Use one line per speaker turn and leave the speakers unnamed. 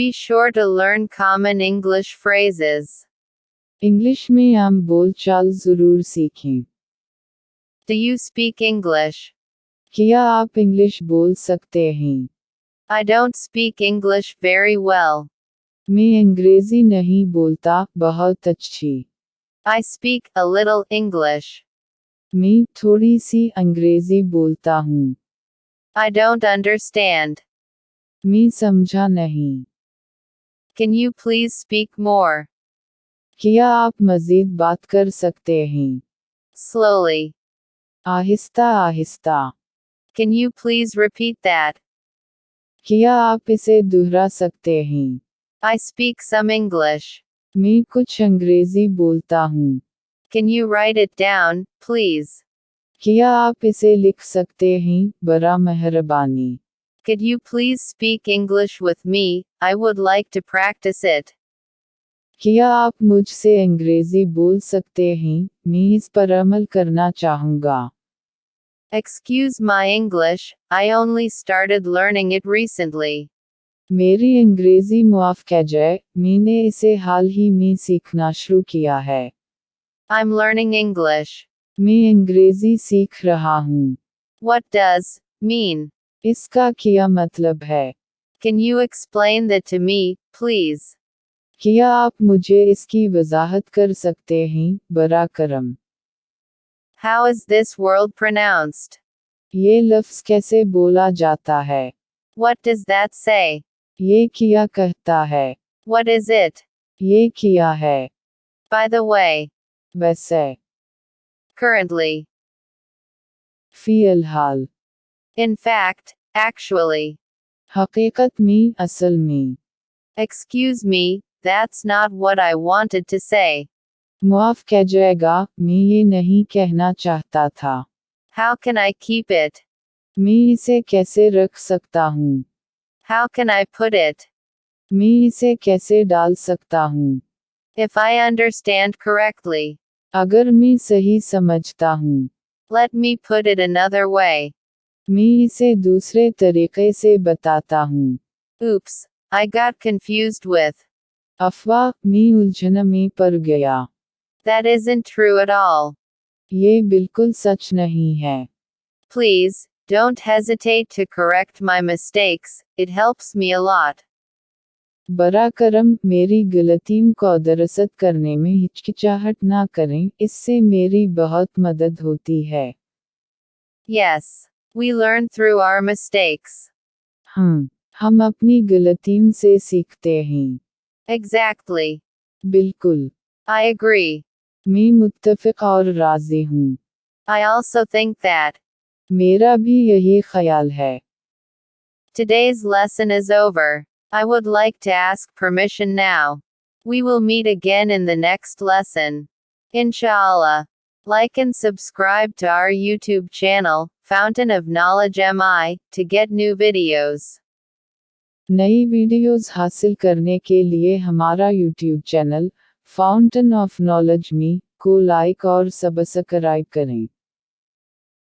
Be sure to learn common English phrases.
English में आम बोलचाल जरूर सीखें।
Do you speak English?
क्या आप इंग्लिश बोल सकते हैं?
I don't speak English very well.
मैं अंग्रेजी नहीं बोलता बहुत अच्छी।
I speak a little English.
मैं थोड़ी सी अंग्रेजी बोलता हूँ।
I don't understand.
मैं समझा नहीं।
Can you please speak more?
क्या आप मज़ीद बात कर सकते हैं?
Slowly.
Aahista Aahista.
Can you please repeat that?
क्या आप इसे दोहरा सकते हैं?
I speak some English.
मैं कुछ अंग्रेजी बोलता हूँ।
Can you write it down, please?
क्या आप इसे लिख सकते हैं, बड़ा मेहरबानी।
Could you please speak English with me? I would like to practice it.
क्या आप मुझसे अंग्रेजी बोल सकते हैं? मैं इस पर अमल करना चाहूँगा।
Excuse my English, I only started learning it recently.
मेरी अंग्रेजी मुआफ़ कीजिए, मैंने इसे हाल ही में सीखना शुरू किया है।
I'm learning English.
मैं अंग्रेजी सीख रहा हूँ।
What does mean?
इसका क्या मतलब है?
Can you explain that to me, please?
क्या आप मुझे इसकी वजाहत कर सकते हैं, बरा करम?
How is this word pronounced?
ये लफ्ज़ कैसे बोला जाता है?
What does that say?
ये क्या कहता है?
What is it?
ये क्या है?
By the way.
वैसे।
Currently.
फ़िलहाल।
In fact, actually.
हकीकत में, असल में।
Excuse me, that's not what I wanted to say.
मुआफ़ कीजिएगा, मैं ये नहीं कहना चाहता था।
How can I keep it?
मैं इसे कैसे रख सकता हूँ?
How can I put it?
मैं इसे कैसे डाल सकता हूँ?
If I understand correctly.
अगर मैं सही समझता हूँ।
Let me put it another way.
मैं इसे दूसरे तरीके से बताता हूँ।
Oops, I got confused with.
अफ़वाह, मैं उलझन में पड़ गया।
That isn't true at all.
ये बिल्कुल सच नहीं है।
Please, don't hesitate to correct my mistakes, it helps me a lot.
बरा करम, मेरी गलतियों को दरस्त करने में हिचकिचाहट ना करें, इससे मेरी बहुत मदद होती है।
Yes. We learn through our mistakes.
हम अपनी गलतियों से सीखते हैं।
Exactly.
बिल्कुल।
I agree.
मैं मुत्तफ़िक़ और राज़ी हूँ।
I also think that.
मेरा भी यही ख़याल है।
Today's lesson is over. I would like to ask permission now. We will meet again in the next lesson. Inshallah. Like and subscribe to our YouTube channel, Fountain of Knowledge MI, to get new videos.
नई videos हासिल करने के लिए हमारा YouTube channel, fountain of knowledge me, को like और subscribe करें।